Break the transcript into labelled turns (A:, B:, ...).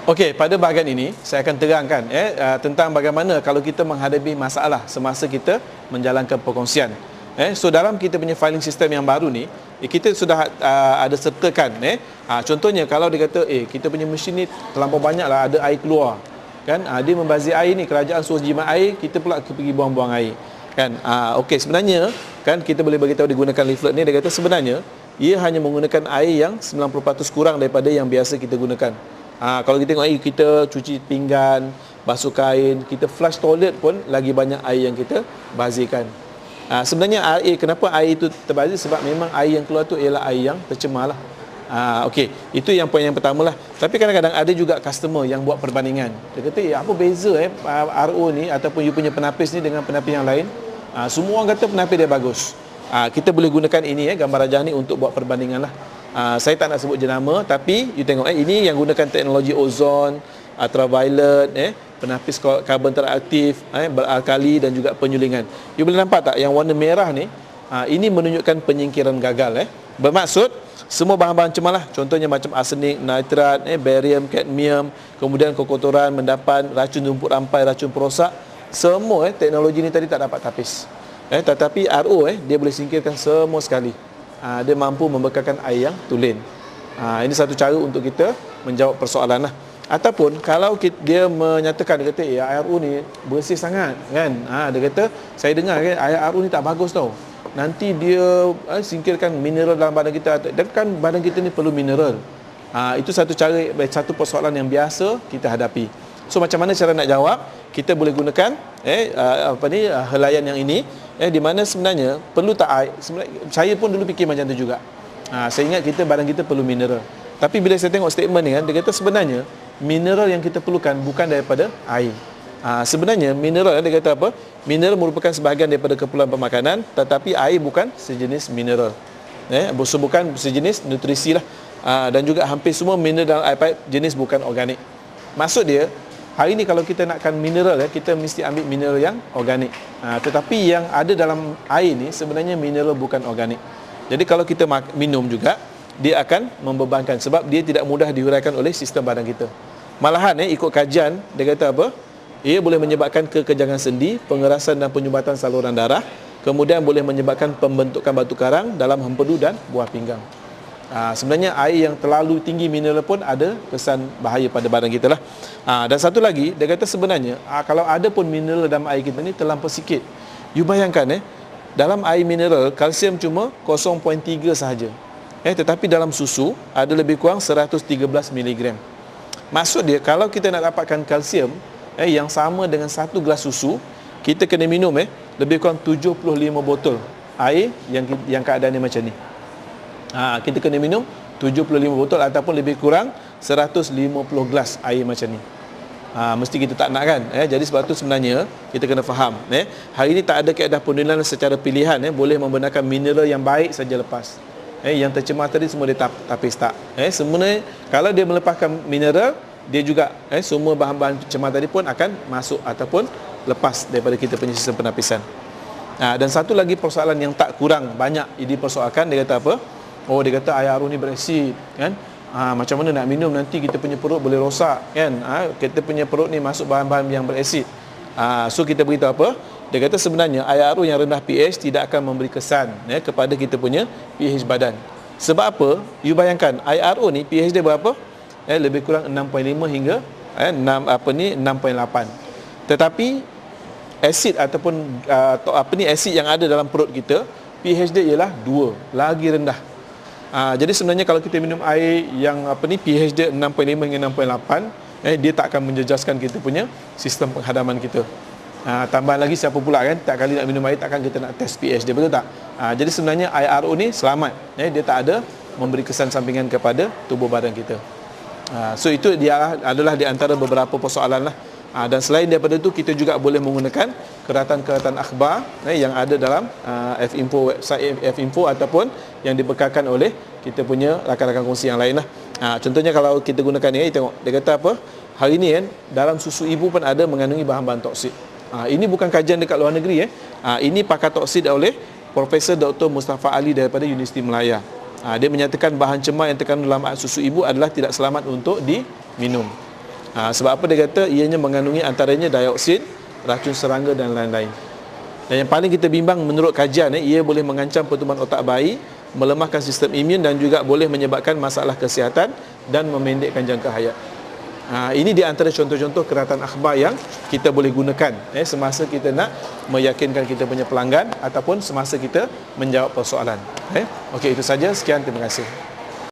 A: Okey, pada bahagian ini saya akan terangkan tentang bagaimana kalau kita menghadapi masalah semasa kita menjalankan perkongsian. So dalam kita punya filing system yang baru ni, kita sudah ada sertakan contohnya kalau dia kata kita punya mesin ni terlampau banyaklah ada air keluar. Kan dia membazir air ni, kerajaan suruh jimat air, kita pula pergi buang-buang air. Kan okey, sebenarnya kan kita boleh bagi tahu dia gunakan leaflet ni, dia kata sebenarnya ia hanya menggunakan air yang 90% kurang daripada yang biasa kita gunakan. Kalau kita tengok air, kita cuci pinggan, basuh kain, kita flush toilet pun lagi banyak air yang kita bazirkan. Sebenarnya air, kenapa air itu terbazir? Sebab memang air yang keluar tu ialah air yang tercemar lah. Okey, itu yang poin yang pertama lah. Tapi kadang-kadang ada juga customer yang buat perbandingan. Dia kata, apa beza RO ni ataupun you punya penapis ni dengan penapis yang lain? Semua orang kata penapis dia bagus. Kita boleh gunakan ini gambar rajah ni untuk buat perbandingan lah. Saya tak nak sebut jenama, tapi you tengok ini yang gunakan teknologi ozon, ultraviolet, penapis karbon teraktif, beralkali dan juga penyulingan. You boleh nampak tak yang warna merah ni? Ini menunjukkan penyingkiran gagal. Bermaksud semua bahan-bahan cemar lah. Contohnya macam arsenik, nitrat, barium, kadmium, kemudian kekotoran, mendapan, racun rumput rampai, racun perosak. Semua teknologi ni tadi tak dapat tapis. Tetapi RO dia boleh singkirkan semua sekali. Dia mampu membekalkan air yang tulen. Ini satu cara untuk kita menjawab persoalan lah. Ataupun kalau dia menyatakan, dia kata air RO ni bersih sangat kan. Dia kata, saya dengar kan air RO ni tak bagus tau. Nanti dia singkirkan mineral dalam badan kita. Dan kan badan kita ni perlu mineral. Itu satu cara, satu persoalan yang biasa kita hadapi. So macam mana cara nak jawab? Kita boleh gunakan helaian yang ini, di mana sebenarnya perlu tak air. Saya pun dulu fikir macam tu juga. Saya ingat badan kita perlu mineral. Tapi bila saya tengok statement ni kan, dia kata sebenarnya mineral yang kita perlukan bukan daripada air. Sebenarnya mineral, dia kata apa? Mineral merupakan sebahagian daripada keperluan pemakanan, tetapi air bukan sejenis mineral. Bukan sejenis nutrisi lah. Dan juga hampir semua mineral dalam air pipe jenis bukan organik. Maksud dia, hari ni kalau kita nakkan mineral, kita mesti ambil mineral yang organik. Tetapi yang ada dalam air ni sebenarnya mineral bukan organik. Jadi kalau kita minum juga, dia akan membebankan sebab dia tidak mudah dihuraikan oleh sistem badan kita. Malahan ikut kajian, dia kata apa? Ia boleh menyebabkan kekejangan sendi, pengerasan dan penyumbatan saluran darah, kemudian boleh menyebabkan pembentukan batu karang dalam hempedu dan buah pinggang. Sebenarnya air yang terlalu tinggi mineral pun ada kesan bahaya pada badan kita lah. Dan satu lagi, dia kata sebenarnya kalau ada pun mineral dalam air kita ni terlampau sikit. You bayangkan dalam air mineral kalsium cuma 0.3 sahaja. Tetapi dalam susu ada lebih kurang 113 mg. Maksud dia kalau kita nak dapatkan kalsium yang sama dengan satu gelas susu, kita kena minum lebih kurang 75 botol air yang keadaannya macam ni. Kita kena minum 75 botol ataupun lebih kurang 150 gelas air macam ni. Mesti kita tak nak kan. Jadi sebab tu sebenarnya kita kena faham. Hari ini tak ada kaedah penilaian secara pilihan. Boleh membenarkan mineral yang baik saja lepas. Yang tercemar tadi semua dia tapis tak. Sebenarnya kalau dia melepaskan mineral, dia juga semua bahan-bahan cemar tadi pun akan masuk ataupun lepas daripada kita punya sistem penapisan. Dan satu lagi persoalan yang tak kurang banyak dipersoalkan, dia kata apa? Dia kata air RO ni beresid kan. Macam mana nak minum, nanti kita punya perut boleh rosak kan. Kita punya perut ni masuk bahan-bahan yang beresid. So kita beritahu apa? Dia kata sebenarnya air RO yang rendah pH tidak akan memberi kesan kepada kita punya pH badan. Sebab apa? You bayangkan air RO ni pH dia berapa? Lebih kurang 6.5 hingga 6.8. Tetapi asid ataupun asid yang ada dalam perut kita, pH dia ialah 2, lagi rendah. Jadi sebenarnya kalau kita minum air yang pH dia 6.5 hingga 6.8, dia tak akan menjejaskan kita punya sistem penghadaman kita. Tambahan lagi siapa pula kan tak kali nak minum air takkan kita nak test pH dia, betul tak? Jadi sebenarnya air RO ni selamat. Dia tak ada memberi kesan sampingan kepada tubuh badan kita. So itu dia adalah di antara beberapa persoalan lah. Dan selain daripada itu, kita juga boleh menggunakan keratan-keratan akhbar yang ada dalam F-Info, website F-Info ataupun yang dibekalkan oleh kita punya rakan-rakan kongsi yang lain lah. Contohnya kalau kita gunakan ni, tengok dia kata apa, hari ni kan dalam susu ibu pun ada mengandungi bahan-bahan toksik. Ini bukan kajian dekat luar negeri. Ini pakar toksik oleh Profesor Dr. Mustafa Ali daripada Universiti Melaya. Dia menyatakan bahan cemar yang terkandung dalam susu ibu adalah tidak selamat untuk diminum. Sebab apa dia kata? Ianya mengandungi antaranya dioksin, racun serangga dan lain-lain. Dan yang paling kita bimbang menurut kajian, ia boleh mengancam pertumbuhan otak bayi, melemahkan sistem imun dan juga boleh menyebabkan masalah kesihatan dan memendekkan jangka hayat. Ini di antara contoh-contoh keratan akhbar yang kita boleh gunakan semasa kita nak meyakinkan kita punya pelanggan ataupun semasa kita menjawab persoalan. Okey, itu saja. Sekian, terima kasih.